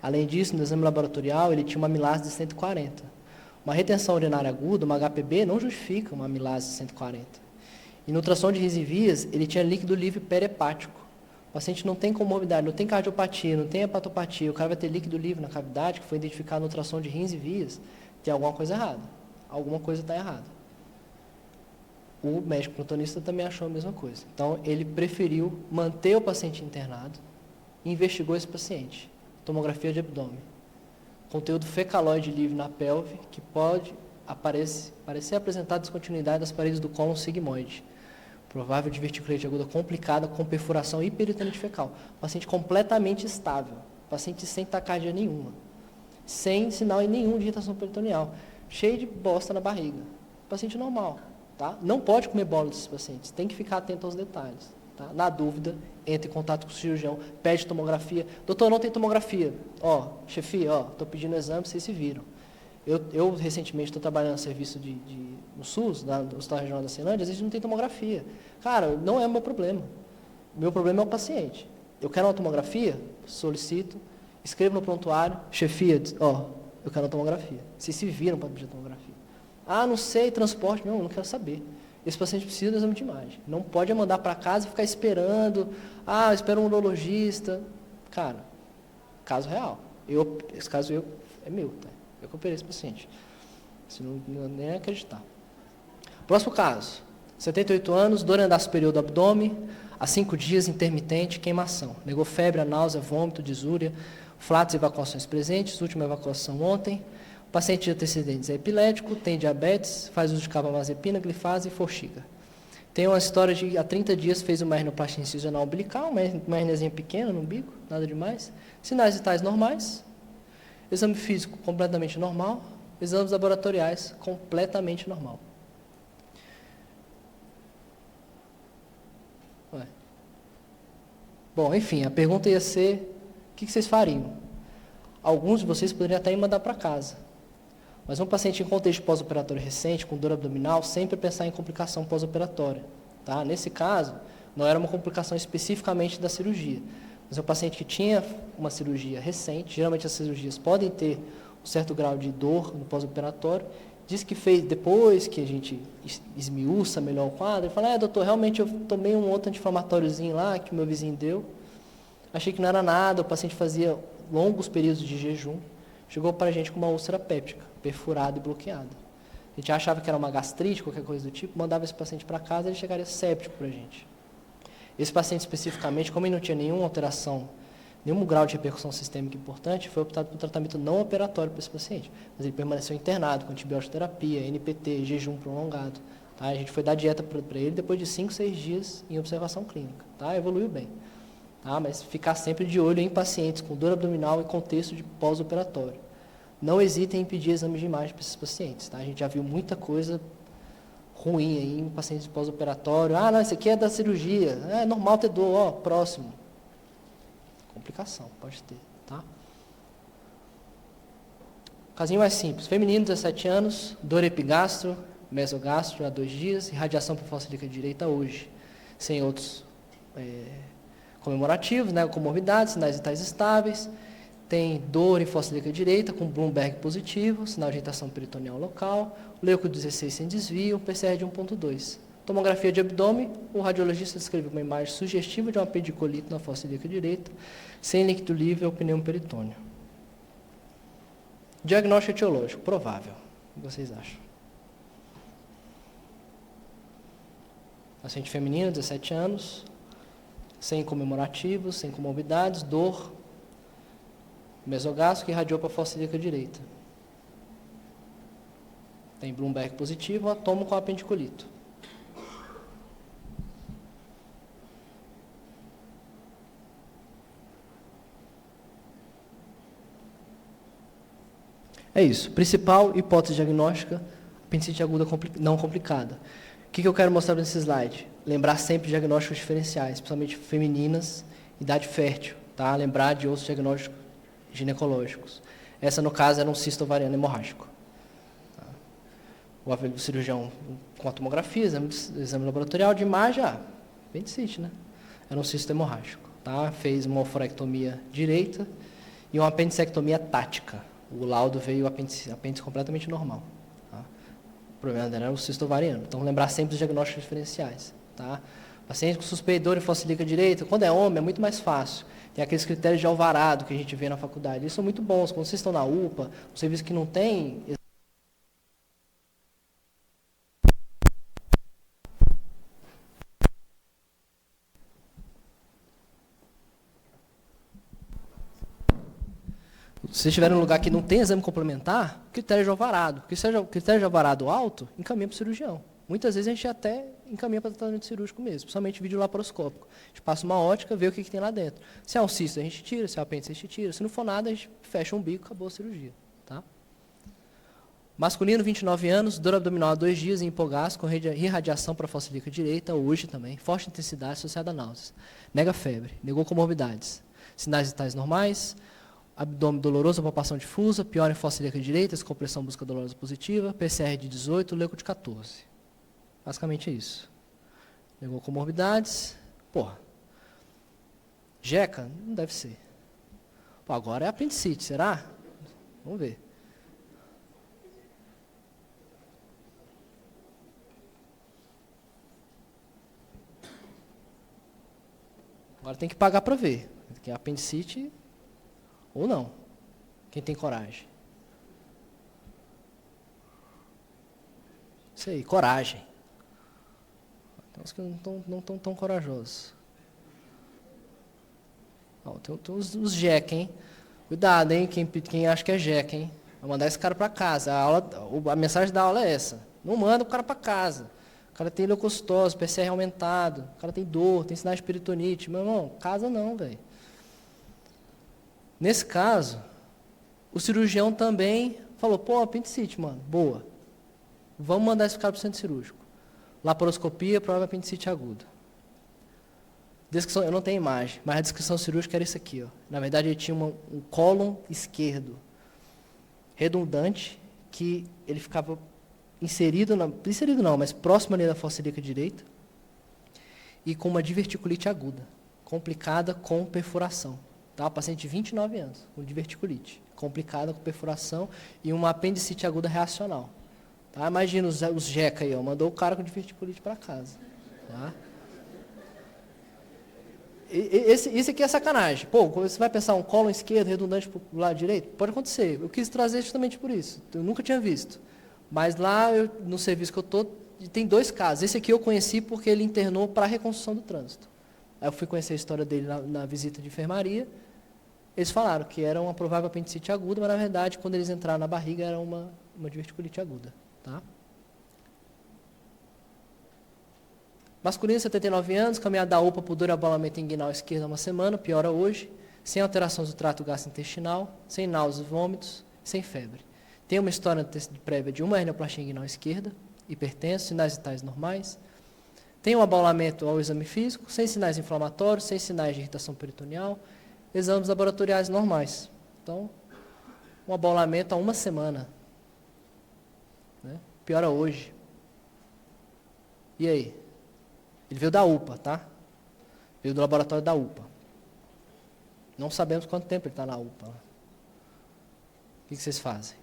Speaker 2: Além disso, no exame laboratorial, ele tinha uma amilase de 140. Uma retenção urinária aguda, uma HPB, não justifica uma amilase de 140. E no ultrassom de rins e vias, ele tinha líquido livre perihepático. O paciente não tem comorbidade, não tem cardiopatia, não tem hepatopatia, o cara vai ter líquido livre na cavidade, que foi identificado no ultrassom de rins e vias, tem alguma coisa errada. Alguma coisa está errada. O médico plantonista também achou a mesma coisa. Então, ele preferiu manter o paciente internado e investigou esse paciente. Tomografia de abdômen. Conteúdo fecaloide livre na pelve, que pode parecer apresentar descontinuidade das paredes do cólon sigmoide. Provável diverticulite aguda complicada com perfuração hiperitônica fecal. Paciente completamente estável. Paciente sem taquicardia nenhuma. Sem sinal nenhum de irritação peritoneal. Cheio de bosta na barriga. Paciente normal. Tá? Não pode comer bola desses pacientes. Tem que ficar atento aos detalhes. Tá? Na dúvida, entre em contato com o cirurgião, pede tomografia. Doutor, não tem tomografia. Ó, chefia, estou pedindo exame, vocês se viram. Eu recentemente, estou trabalhando no serviço no SUS, no Hospital Regional da Ceilândia, às vezes não tem tomografia. Cara, não é o meu problema. O meu problema é o paciente. Eu quero uma tomografia, solicito, escrevo no prontuário, chefia, eu quero uma tomografia. Vocês se viram para pedir tomografia. Ah, não sei, transporte, não quero saber. Esse paciente precisa do exame de imagem. Não pode mandar para casa e ficar esperando. Ah, espera um urologista. Cara, caso real. Esse caso é meu, tá? Eu que operei esse paciente. Você não nem acreditar. Próximo caso. 78 anos, dor em andar superior do abdômen, há 5 dias, intermitente, queimação. Negou febre, náusea, vômito, disúria, flatos e evacuações presentes, última evacuação ontem. O paciente de antecedentes é epilético, tem diabetes, faz uso de carbamazepina, glifase e forxiga. Tem uma história de, há 30 dias, fez uma rinoplastia incisional umbilical, uma herniazinha pequena no umbigo, nada demais. Sinais vitais normais. Exame físico completamente normal. Exames laboratoriais completamente normal. Bom, enfim, a pergunta ia ser, o que vocês fariam? Alguns de vocês poderiam até ir mandar para casa. Mas um paciente em contexto pós-operatório recente, com dor abdominal, sempre pensar em complicação pós-operatória. Tá? Nesse caso, não era uma complicação especificamente da cirurgia. Mas é um paciente que tinha uma cirurgia recente, geralmente as cirurgias podem ter um certo grau de dor no pós-operatório, diz que fez, depois que a gente esmiuça melhor o quadro, ele fala, doutor, realmente eu tomei um outro anti-inflamatóriozinho lá, que o meu vizinho deu, achei que não era nada, o paciente fazia longos períodos de jejum, chegou para a gente com uma úlcera péptica, perfurada e bloqueada. A gente achava que era uma gastrite, qualquer coisa do tipo, mandava esse paciente para casa, ele chegaria séptico para a gente. Esse paciente especificamente, como ele não tinha nenhuma alteração, nenhum grau de repercussão sistêmica importante, foi optado por um tratamento não operatório para esse paciente. Mas ele permaneceu internado com antibiótico terapia, NPT, jejum prolongado. Tá? A gente foi dar dieta para ele depois de 5, 6 dias em observação clínica. Tá? Evoluiu bem. Tá? Mas ficar sempre de olho em pacientes com dor abdominal em contexto de pós-operatório. Não hesitem em pedir exames de imagem para esses pacientes. Tá? A gente já viu muita coisa ruim aí em pacientes de pós-operatório. Ah, não, isso aqui é da cirurgia. É normal ter dor, próximo. Complicação, pode ter, tá? Casinho mais simples. Feminino, 17 anos, dor epigastro, mesogastro há 2 dias, irradiação por falsa líquida direita hoje, sem outros comemorativos, né, comorbidades, sinais vitais estáveis, tem dor em fossa ilíaca direita com Bloomberg positivo, sinal de irritação peritoneal local, leuco 16 sem desvio, PCR de 1.2. Tomografia de abdômen, o radiologista descreveu uma imagem sugestiva de uma apendicite na fossa ilíaca direita, sem líquido livre ao pneu peritônio. Diagnóstico etiológico, provável. O que vocês acham? Paciente feminina, 17 anos, sem comemorativos, sem comorbidades, dor, mesogástrico e irradiou para a fossa ilíaca direita. Tem Bloomberg positivo, atomo com apendicolito. É isso. Principal hipótese diagnóstica, apendicite aguda não complicada. O que eu quero mostrar nesse slide? Lembrar sempre de diagnósticos diferenciais, principalmente femininas, idade fértil, tá? Lembrar de outros diagnósticos ginecológicos. Essa, no caso, era um cisto ovariano hemorrágico. Tá? O cirurgião com a tomografia, exame laboratorial de imagem, apendicite, né? Era um cisto hemorrágico. Tá? Fez uma oforectomia direita e uma apendicectomia tática. O laudo veio apêndice completamente normal. Tá? O problema dela era o cisto ovariano. Então, lembrar sempre dos diagnósticos diferenciais. Tá? Paciente com suspeita de dor em fossa ilíaca direita, quando é homem, é muito mais fácil. Tem aqueles critérios de alvarado que a gente vê na faculdade. Eles são muito bons. Quando vocês estão na UPA, um serviço que não tem... Se vocês estiverem em um lugar que não tem exame complementar, critério de alvarado. Porque se o critério de alvarado alto, encaminha para o cirurgião. Muitas vezes a gente até encaminha para tratamento cirúrgico mesmo, principalmente vídeo laparoscópico. A gente passa uma ótica, vê o que tem lá dentro. Se é um cisto, a gente tira, se é um apêndice, a gente tira. Se não for nada, a gente fecha o umbigo, acabou a cirurgia. Tá? Masculino, 29 anos, dor abdominal há 2 dias em hipogástrico, com irradiação para a fossa ilíaca direita, hoje também, forte intensidade associada a náuseas. Nega febre, negou comorbidades. Sinais vitais normais, abdômen doloroso, palpação difusa, pior em fossa ilíaca direita, descompressão busca dolorosa positiva, PCR de 18, leuco de 14. Basicamente é isso. Negou comorbidades. Porra. Jeca? Não deve ser. Pô, agora é apendicite, será? Vamos ver. Agora tem que pagar para ver. Que é apendicite ou não. Quem tem coragem? Isso aí, coragem. Tem uns que não estão tão corajosos. Tem os jeca, hein? Cuidado, hein? Quem acha que é jeca, hein? Vai mandar esse cara para casa. A mensagem da aula é essa. Não manda o cara para casa. O cara tem leucocitose, PCR aumentado. O cara tem dor, tem sinais de peritonite. Meu irmão, casa não, velho. Nesse caso, o cirurgião também falou, pô, apendicite, mano, boa. Vamos mandar esse cara para o centro cirúrgico. Laparoscopia, prova apendicite aguda. Descrição, eu não tenho imagem, mas a descrição cirúrgica era isso aqui. Ó. Na verdade, ele tinha um cólon esquerdo redundante, que ele ficava inserido não, mas próximo ali da fossa ilíaca direita, e com uma diverticulite aguda, complicada com perfuração. Tá? Paciente de 29 anos, com diverticulite, complicada com perfuração e uma apendicite aguda reacional. Tá? Imagina os jeca aí, ó, mandou o cara com diverticulite para casa. Tá? Isso aqui é sacanagem. Pô, você vai pensar um cólon esquerdo redundante para o lado direito? Pode acontecer. Eu quis trazer justamente por isso. Eu nunca tinha visto. Mas lá, no serviço que eu estou, tem 2 casos. Esse aqui eu conheci porque ele internou para a reconstrução do trânsito. Aí eu fui conhecer a história dele na visita de enfermaria. Eles falaram que era uma provável apendicite aguda, mas na verdade, quando eles entraram na barriga, era uma diverticulite aguda. Tá? Masculino, 79 anos, caminhada da UPA por dor e abalamento inguinal esquerdo há uma semana, piora hoje, sem alterações do trato gastrointestinal, sem náuseas e vômitos, sem febre. Tem uma história prévia de uma hernioplastia inguinal esquerda, hipertenso, sinais vitais normais. Tem um abaulamento ao exame físico, sem sinais inflamatórios, sem sinais de irritação peritoneal, exames laboratoriais normais. Então, um abaulamento há uma semana. Né? Piora hoje. E aí? Ele veio da UPA, tá? Veio do laboratório da UPA. Não sabemos quanto tempo ele está na UPA. O que vocês fazem?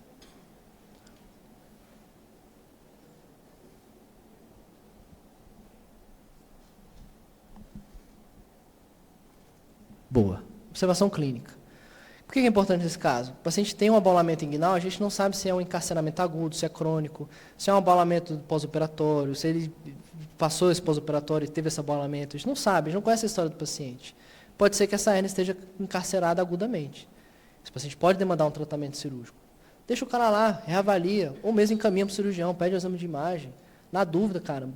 Speaker 2: Boa. Observação clínica. Por que é importante nesse caso? O paciente tem um abalamento inguinal, a gente não sabe se é um encarceramento agudo, se é crônico, se é um abalamento pós-operatório, se ele passou esse pós-operatório e teve esse abalamento. A gente não sabe, a gente não conhece a história do paciente. Pode ser que essa hérnia esteja encarcerada agudamente. Esse paciente pode demandar um tratamento cirúrgico. Deixa o cara lá, reavalia, ou mesmo encaminha para o cirurgião, pede o exame de imagem. Na dúvida, cara,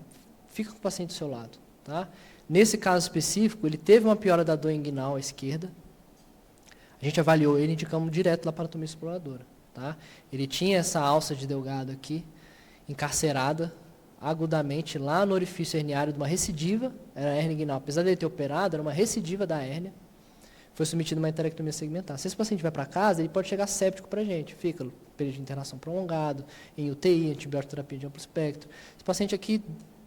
Speaker 2: fica com o paciente do seu lado. Tá? Nesse caso específico, ele teve uma piora da dor inguinal à esquerda. A gente avaliou ele e indicamos direto laparotomia exploradora. Tá? Ele tinha essa alça de delgado aqui, encarcerada agudamente lá no orifício herniário de uma recidiva, era a hérnia inguinal. Apesar de ele ter operado, era uma recidiva da hérnia. Foi submetido a uma enterectomia segmentar. Se esse paciente vai para casa, ele pode chegar séptico para a gente. Fica no período de internação prolongado, em UTI, antibiótico terapia de amplo espectro. Esse paciente aqui,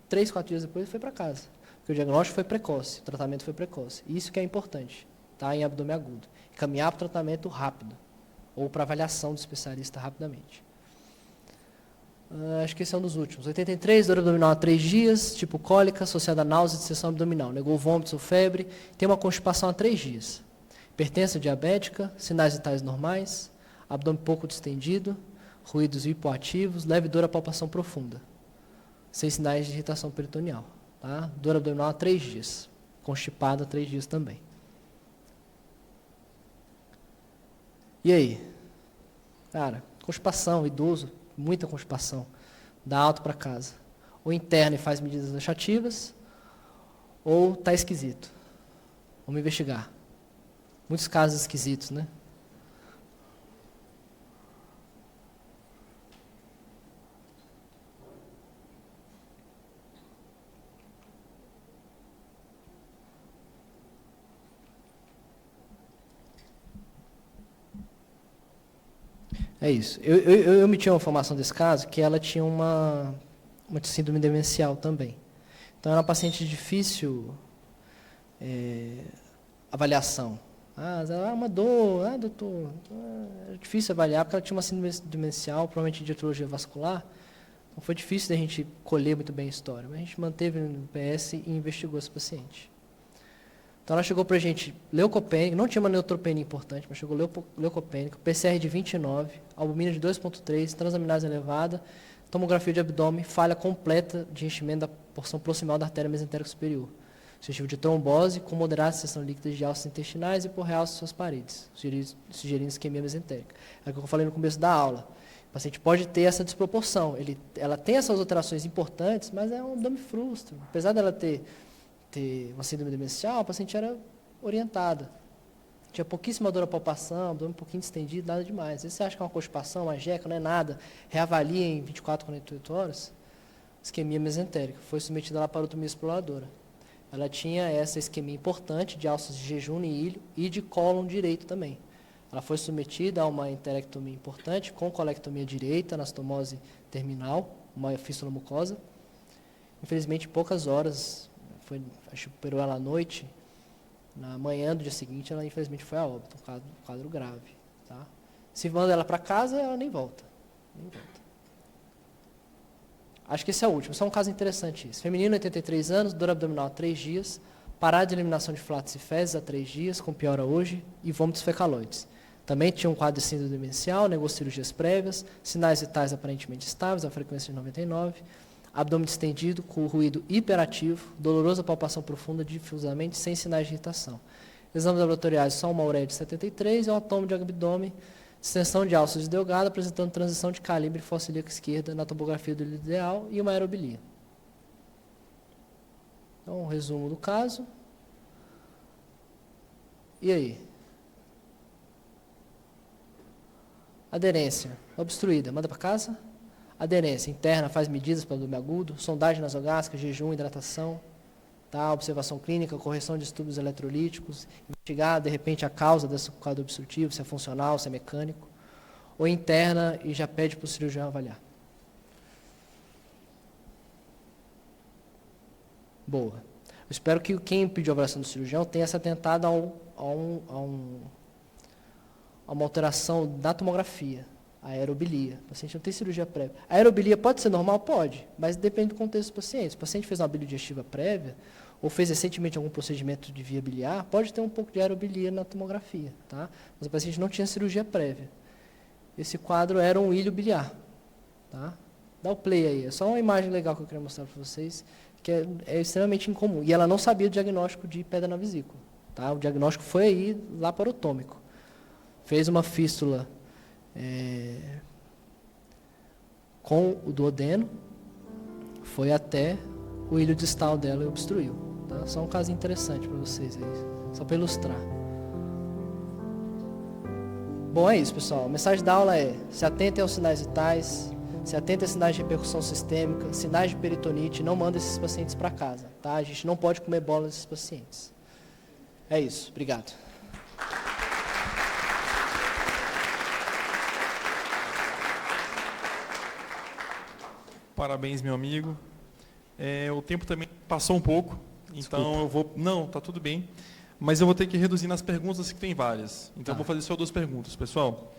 Speaker 2: 3, 4 dias depois, foi para casa. Porque o diagnóstico foi precoce, o tratamento foi precoce. Isso que é importante, tá? Em abdômen agudo. Caminhar para o tratamento rápido, ou para avaliação do especialista rapidamente. Acho que esse é um dos últimos. 83, dor abdominal há 3 dias, tipo cólica, associada a náusea e dissensão abdominal. Negou vômitos ou febre, tem uma constipação há 3 dias. Hipertensão diabética, sinais vitais normais, abdômen pouco distendido, ruídos hipoativos, leve dor à palpação profunda. Sem sinais de irritação peritoneal. Tá? Dor abdominal há 3 dias. Constipada há 3 dias também. E aí? Cara, constipação, idoso, muita constipação. Dá alta para casa. Ou interna e faz medidas laxativas, ou está esquisito. Vamos investigar. Muitos casos esquisitos, né? É isso. Eu omiti uma informação desse caso, que ela tinha uma síndrome demencial também. Então, era uma paciente de difícil avaliação. Uma dor, doutor. Era difícil avaliar, porque ela tinha uma síndrome demencial, provavelmente de etiologia vascular. Então, foi difícil da gente colher muito bem a história. Mas a gente manteve no PS e investigou esse paciente. Então, ela chegou para a gente leucopênica, não tinha uma neutropenia importante, mas chegou leucopênica, PCR de 29, albumina de 2,3, transaminase elevada, tomografia de abdômen, falha completa de enchimento da porção proximal da artéria mesentérica superior. Sugestivo de trombose com moderada seção líquida de alças intestinais e por realce suas paredes, sugerindo isquemia mesentérica. É o que eu falei no começo da aula. O paciente pode ter essa desproporção. Ela tem essas alterações importantes, mas é um abdômen frustro. Apesar dela ter uma síndrome demencial, a paciente era orientada. Tinha pouquíssima dor à palpação, abdômen um pouquinho distendido, nada demais. Se você acha que é uma constipação, uma jeca, não é nada, reavalia em 24, 48 horas, isquemia mesentérica. Foi submetida à laparotomia exploradora. Ela tinha essa isquemia importante de alças de jejum e ilho e de cólon direito também. Ela foi submetida a uma enterectomia importante, com colectomia direita, anastomose terminal, uma fístula mucosa. Infelizmente, em poucas horas, acho que operou ela à noite, na manhã do dia seguinte, ela infelizmente foi a óbito, um quadro grave. Tá? Se manda ela para casa, ela nem volta. Acho que esse é o último, só um caso interessante isso. Feminino, 83 anos, dor abdominal há 3 dias, parada de eliminação de flatos e fezes há 3 dias, com piora hoje, e vômitos fecaloides. Também tinha um quadro de síndrome demencial, negou cirurgias prévias, sinais vitais aparentemente estáveis, a frequência de 99, abdômen distendido, com ruído hiperativo, dolorosa palpação profunda, difusamente, sem sinais de irritação. Exames laboratoriais, só uma ureia de 73 e um tomo de abdômen, extensão de alças de delgado, apresentando transição de calibre fossílica esquerda na topografia do ideal e uma aerobilia. Então, um resumo do caso. E aí? Aderência obstruída, manda para casa. Aderência interna, faz medidas para o abdômen agudo, sondagem nasogástrica, jejum, hidratação, tá? Observação clínica, correção de distúrbios eletrolíticos, investigar, de repente, a causa desse quadro obstrutivo, se é funcional, se é mecânico, ou interna e já pede para o cirurgião avaliar. Boa. espero que quem pediu a avaliação do cirurgião tenha se atentado a uma alteração da tomografia, a aerobilia. O paciente não tem cirurgia prévia. A aerobilia pode ser normal? Pode, mas depende do contexto do paciente. Se o paciente fez uma biliodigestiva prévia, ou fez recentemente algum procedimento de via biliar, pode ter um pouco de aerobilia na tomografia, tá? Mas o paciente não tinha cirurgia prévia. Esse quadro era um ilho biliar, tá? Dá o play aí, é só uma imagem legal que eu queria mostrar para vocês, que é extremamente incomum. E ela não sabia o diagnóstico de pedra na vesícula, tá? O diagnóstico foi aí laparotômico. Fez uma fístula com o duodeno, foi até o ilho distal dela e obstruiu. Tá? Só um caso interessante para vocês aí, só para ilustrar. Bom, é isso, pessoal. A mensagem da aula é: se atentem aos sinais vitais, se atentem a sinais de repercussão sistêmica, sinais de peritonite, não manda esses pacientes para casa. Tá? A gente não pode comer bola desses pacientes. É isso. Obrigado.
Speaker 1: Parabéns, meu amigo. O tempo também passou um pouco, então
Speaker 2: Desculpa.
Speaker 1: eu vou... Não, tá tudo bem. Mas eu vou ter que reduzir nas perguntas, que tem várias. Então eu vou fazer só 2 perguntas, pessoal.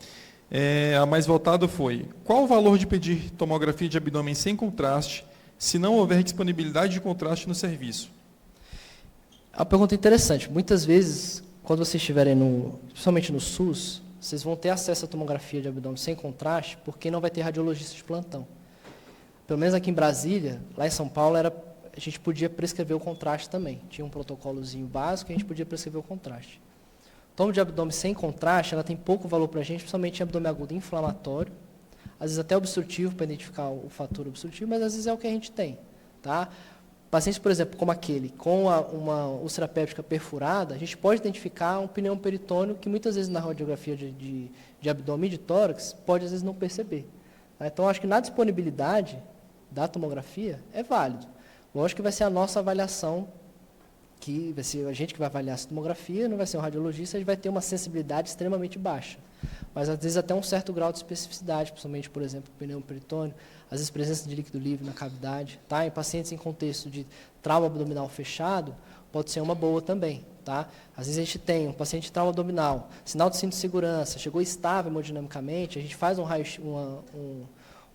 Speaker 1: A mais voltada foi: qual o valor de pedir tomografia de abdômen sem contraste, se não houver disponibilidade de contraste no serviço?
Speaker 2: É uma pergunta interessante. Muitas vezes, quando vocês estiverem principalmente no SUS, vocês vão ter acesso à tomografia de abdômen sem contraste, porque não vai ter radiologista de plantão. Pelo menos aqui em Brasília, lá em São Paulo, a gente podia prescrever o contraste também. Tinha um protocolozinho básico e a gente podia prescrever o contraste. Tomo de abdômen sem contraste, ela tem pouco valor para a gente, principalmente em abdômen agudo inflamatório, às vezes até obstrutivo, para identificar o fator obstrutivo, mas às vezes é o que a gente tem. Tá? Pacientes, por exemplo, como aquele, com uma úlcera péptica perfurada, a gente pode identificar um pneu peritônio que muitas vezes na radiografia de abdômen e de tórax pode às vezes não perceber. Tá? Então, acho que na disponibilidade da tomografia é válido. Lógico que vai ser a nossa avaliação, que vai ser a gente que vai avaliar essa tomografia, não vai ser um radiologista, a gente vai ter uma sensibilidade extremamente baixa. Mas, às vezes, até um certo grau de especificidade, principalmente, por exemplo, pneu peritônio, às vezes presença de líquido livre na cavidade. Tá? Em pacientes em contexto de trauma abdominal fechado, pode ser uma boa também. Tá? Às vezes a gente tem um paciente de trauma abdominal, sinal de cinto de segurança, chegou estável hemodinamicamente, a gente faz um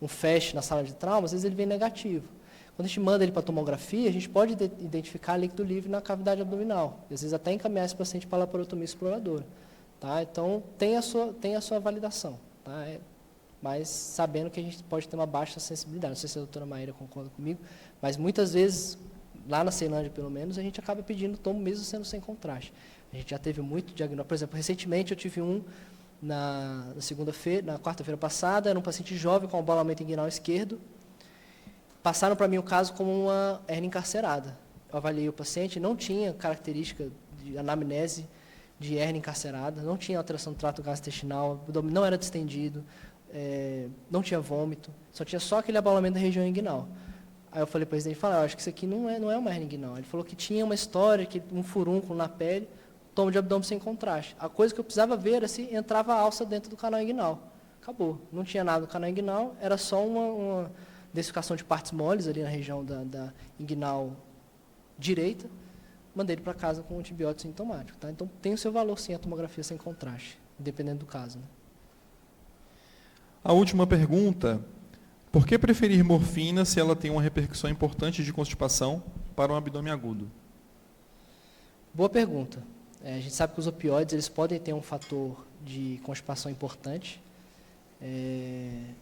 Speaker 2: FAST na sala de trauma, às vezes ele vem negativo. Quando a gente manda ele para a tomografia, a gente pode identificar líquido livre na cavidade abdominal. E às vezes até encaminhar esse paciente para a laparotomia exploradora. Tá? Então, tem a sua validação. Tá? Mas sabendo que a gente pode ter uma baixa sensibilidade. Não sei se a doutora Maíra concorda comigo, mas muitas vezes, lá na Ceilândia pelo menos, a gente acaba pedindo tomo mesmo sendo sem contraste. A gente já teve muito diagnóstico. Por exemplo, recentemente eu tive na quarta-feira passada, era um paciente jovem com abalamento inguinal esquerdo. Passaram para mim o caso como uma hérnia encarcerada. Eu avaliei o paciente, não tinha característica de anamnese de hérnia encarcerada, não tinha alteração do trato gastrointestinal, o abdômen não era distendido, não tinha vômito, tinha só aquele abalamento da região inguinal. Aí eu falei para o residente, eu acho que isso aqui não é uma hérnia inguinal. Ele falou que tinha uma história, um furúnculo na pele, tomo de abdômen sem contraste. A coisa que eu precisava ver era se entrava a alça dentro do canal inguinal. Acabou. Não tinha nada no canal inguinal, era só uma densificação de partes moles ali na região da inguinal direita. Mandei ele para casa com antibiótico sintomático. Tá? Então, tem o seu valor, sim, a tomografia sem contraste, dependendo do caso. Né?
Speaker 1: A última pergunta: por que preferir morfina se ela tem uma repercussão importante de constipação para um abdômen agudo?
Speaker 2: Boa pergunta. A gente sabe que os opioides eles podem ter um fator de constipação importante.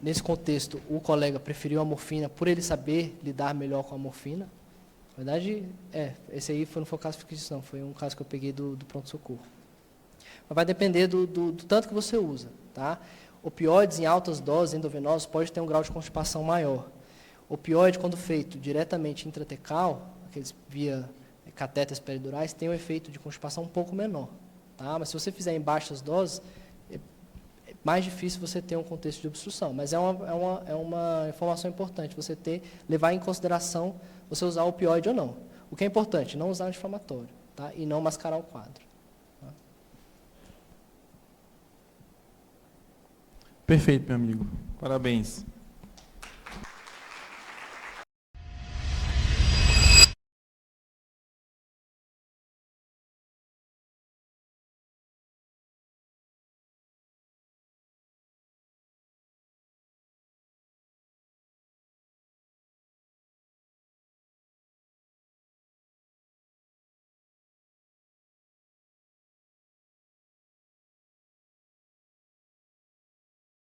Speaker 2: Nesse contexto, o colega preferiu a morfina por ele saber lidar melhor com a morfina. Na verdade, esse aí não foi um caso fictício, não. Foi um caso que eu peguei do pronto-socorro. Mas vai depender do tanto que você usa. Tá? Opioides em altas doses endovenosos pode ter um grau de constipação maior. Opioide, quando feito diretamente intratecal, aqueles via catéteres peridurais, tem um efeito de constipação um pouco menor. Tá? Mas se você fizer em baixas doses, é mais difícil você ter um contexto de obstrução. Mas é uma informação importante, você levar em consideração você usar opioide ou não. O que é importante, não usar anti-inflamatório, tá? E não mascarar o quadro. Tá?
Speaker 1: Perfeito, meu amigo. Parabéns.